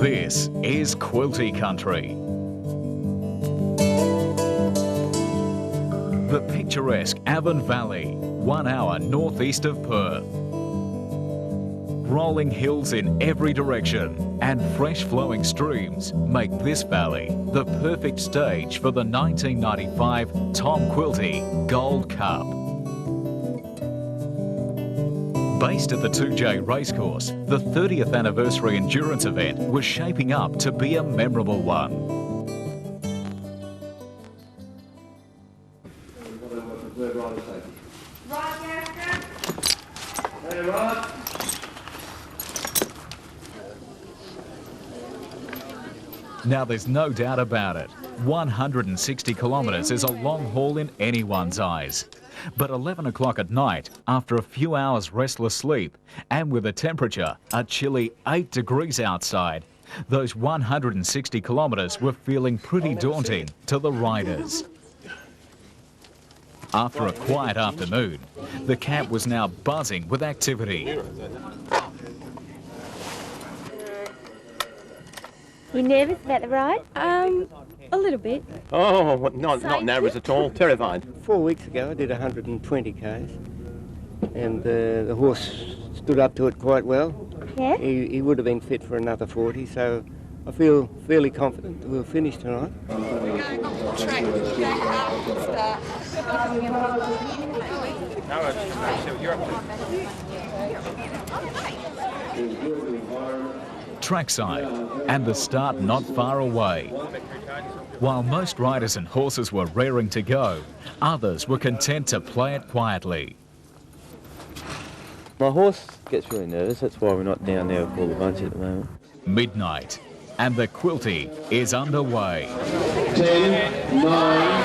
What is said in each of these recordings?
This is Quilty Country. The picturesque Avon Valley, 1 hour northeast of Perth. Rolling hills in every direction and fresh flowing streams make this valley the perfect stage for the 1995 Tom Quilty Gold Cup. Based at the 2J racecourse, the 30th anniversary endurance event was shaping up to be a memorable one. Now there's no doubt about it, 160 kilometres is a long haul in anyone's eyes. But 11 o'clock at night, after a few hours restless sleep, and with a temperature a chilly 8 degrees outside, those 160 kilometres were feeling pretty daunting to the riders. After a quiet afternoon, the camp was now buzzing with activity. You nervous about the ride? A little bit. Oh, not nervous at all, terrified. 4 weeks ago I did 120 Ks and the horse stood up to it quite well. Yeah? He would have been fit for another 40, so I feel fairly confident that we'll finish tonight. Trackside, and the start not far away. While most riders and horses were raring to go, others were content to play it quietly. My horse gets really nervous, that's why we're not down there with all the bunch at the moment. Midnight, and the Quilty is underway. 10, 9,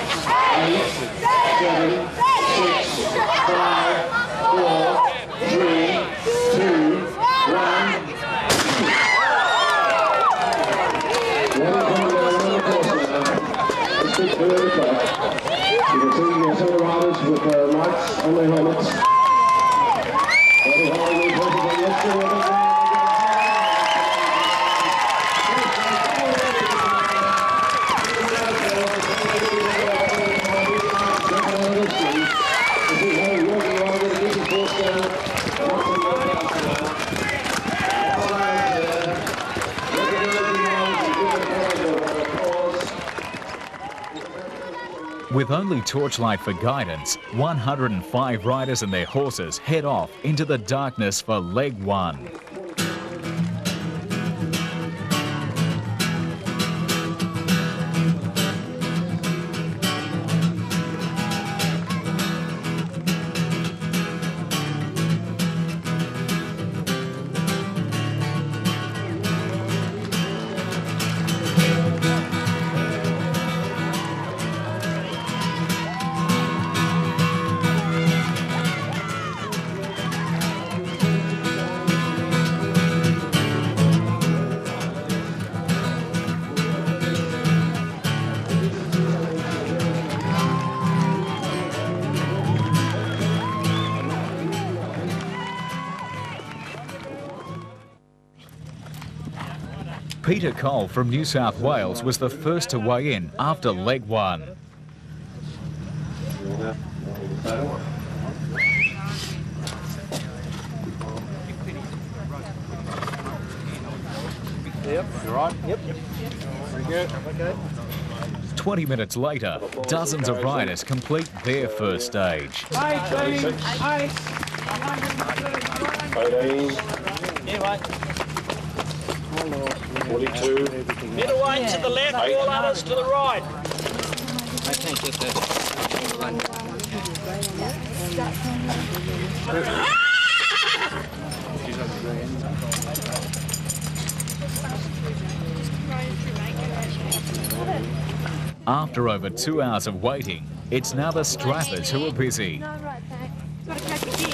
8, 7, 6, 5, 4, 3, 2, 1. You can see some of the riders with lights on their helmets. With only torchlight for guidance, 105 riders and their horses head off into the darkness for leg one. Peter Cole from New South Wales was the first to weigh in after leg one. Yep, you're right. Yep. Very good. Okay. 20 minutes later, dozens of riders complete their first stage. 18. 42. Middleweight to the left, all others to the right. I can't get that. After over 2 hours of waiting, it's now the strappers who are busy. No, right back. Got a crack of beer.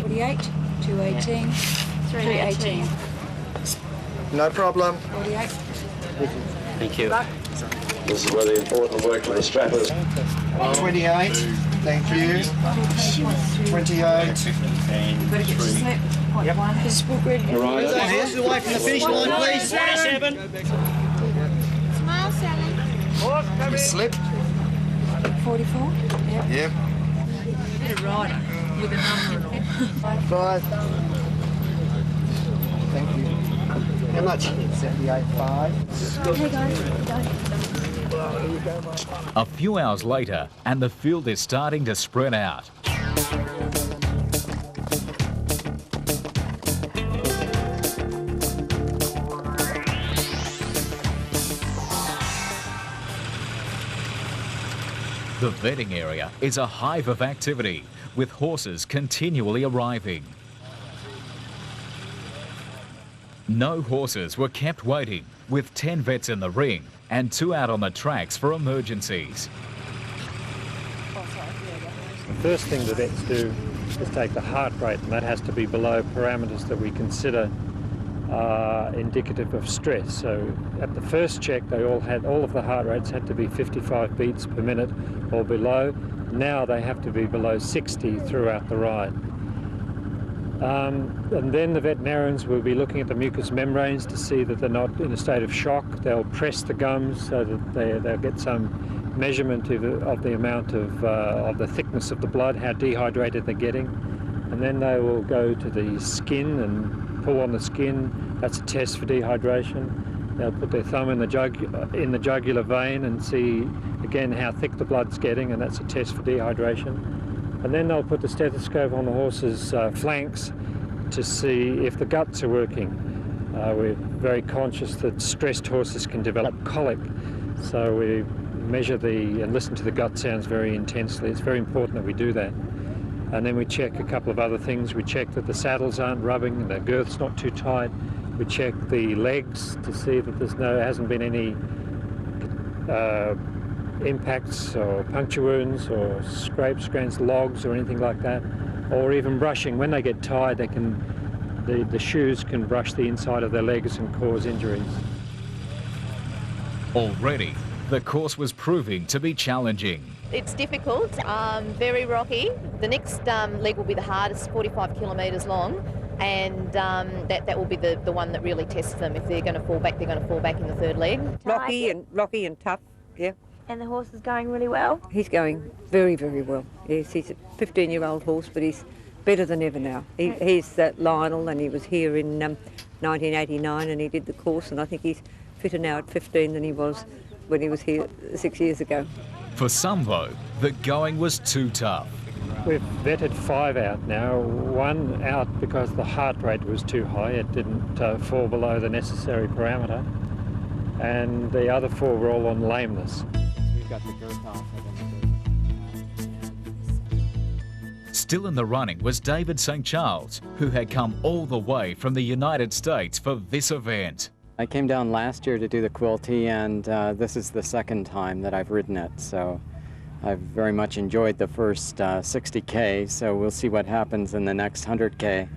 $48, $218, $318. No problem. 48. Thank you. This is where the important work for the strappers. 28. Thank you. 28. Better get your slip. Yep. Is this book ready? Horses away from the finish line, please. 47. Smile, Sally. Slip. 44. Yep. Yep. Bit of rider with a number and all. 5. Thank you. How much? 78.5. Hey guys, A few hours later, and the field is starting to spread out. The vetting area is a hive of activity, with horses continually arriving. No horses were kept waiting, with 10 vets in the ring and 2 out on the tracks for emergencies. The first thing the vets do is take the heart rate, and that has to be below parameters that we consider indicative of stress. So at the first check, all of the heart rates had to be 55 beats per minute or below. Now they have to be below 60 throughout the ride. And then the veterinarians will be looking at the mucous membranes to see that they're not in a state of shock. They'll press the gums so that they'll get some measurement of the amount of the thickness of the blood, how dehydrated they're getting. And then they will go to the skin and pull on the skin. That's a test for dehydration. They'll put their thumb in the jugular vein and see again how thick the blood's getting, and that's a test for dehydration. And then they'll put the stethoscope on the horse's flanks to see if the guts are working. We're very conscious that stressed horses can develop colic, so we measure and listen to the gut sounds very intensely. It's very important that we do that. And then we check a couple of other things. We check that the saddles aren't rubbing and the girth's not too tight. We check the legs to see that hasn't been any impacts or puncture wounds or scrapes against logs or anything like that, or even brushing. When they get tired, the shoes can brush the inside of their legs and cause injuries. Already, the course was proving to be challenging. It's difficult, very rocky. The next leg will be the hardest, 45 kilometres long, and that will be the one that really tests them. If they're going to fall back, they're going to fall back in the third leg. Rocky and tough, yeah. And the horse is going really well. He's going very, very well. Yes, he's a 15-year-old horse, but he's better than ever now. He's Lionel, and he was here in 1989, and he did the course, and I think he's fitter now at 15 than he was when he was here 6 years ago. For some, though, the going was too tough. We've vetted 5 out now, 1 out because the heart rate was too high. It didn't fall below the necessary parameter. And the other 4 were all on lameness. We've got the girth off. Still in the running was David St. Charles, who had come all the way from the United States for this event. I came down last year to do the Quilty, and this is the second time that I've ridden it, so I've very much enjoyed the first 60K, so we'll see what happens in the next 100K.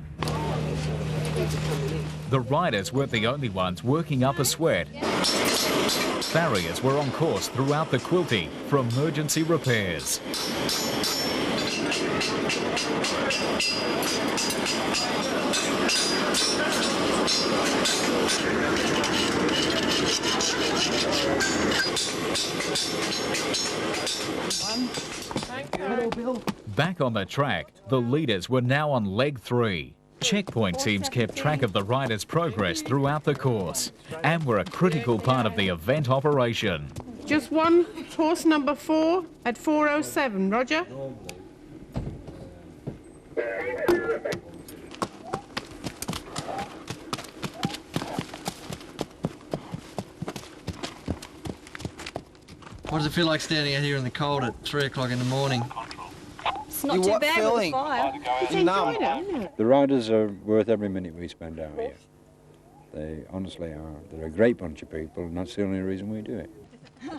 The riders weren't the only ones working up a sweat. Farriers were on course throughout the Quilty for emergency repairs. Back on the track, the leaders were now on leg 3. Checkpoint teams kept track of the riders' progress throughout the course and were a critical part of the event operation. Just one, horse number 4 at 4:07, Roger. What does it feel like standing out here in the cold at 3 o'clock in the morning? It's not too bad with the fire. It's enjoyed it, isn't it? The riders are worth every minute we spend out here. They honestly are. They're a great bunch of people, and that's the only reason we do it. Is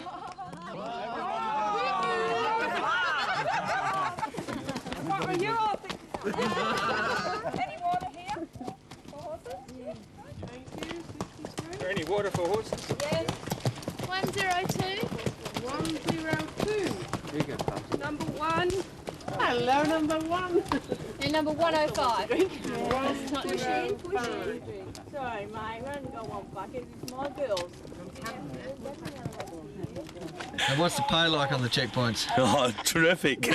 there any water for horses? Yes. 102. 102. Here you go, Pops. Number 1. Hello, number 1. And number 105. Push in. Sorry, mate, we're only got one bucket. It's my girls. And what's the pay like on the checkpoints? Oh, terrific.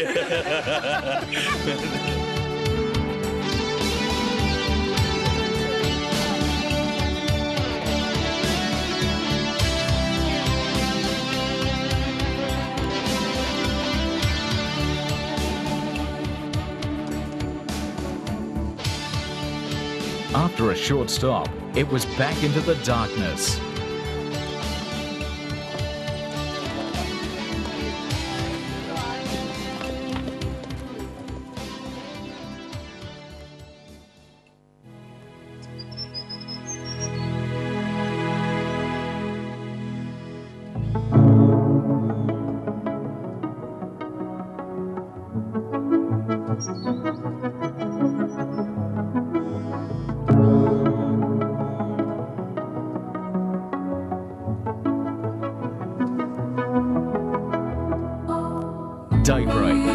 After a short stop, it was back into the darkness. Daybreak,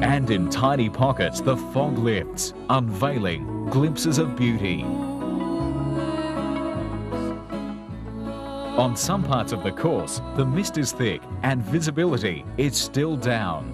and in tiny pockets the fog lifts, unveiling glimpses of beauty. On some parts of the course, the mist is thick and visibility is still down.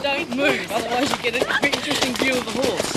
Don't move, otherwise you get an interesting view of the horse.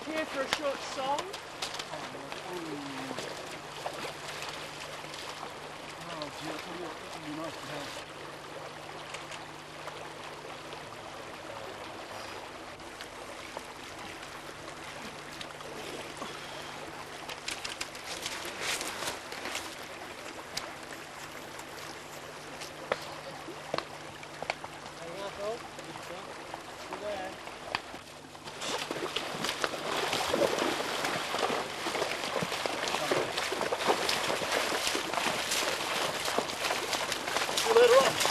Here for a short song. See you later on.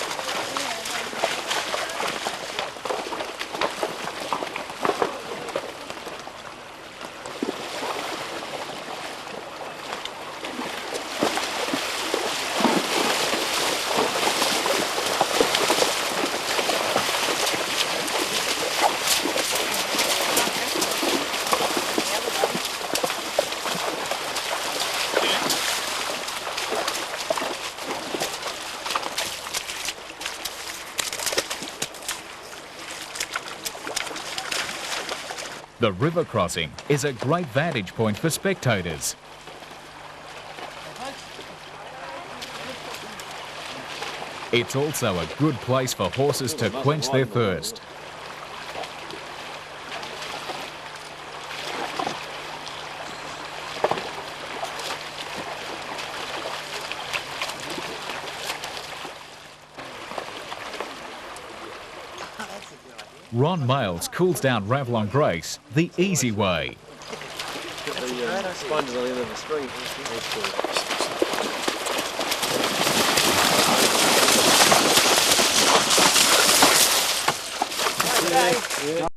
The river crossing is a great vantage point for spectators. It's also a good place for horses to quench their thirst. Ron Males cools down Revlon Grace the easy way. Sponges on the end of the string. That's cool.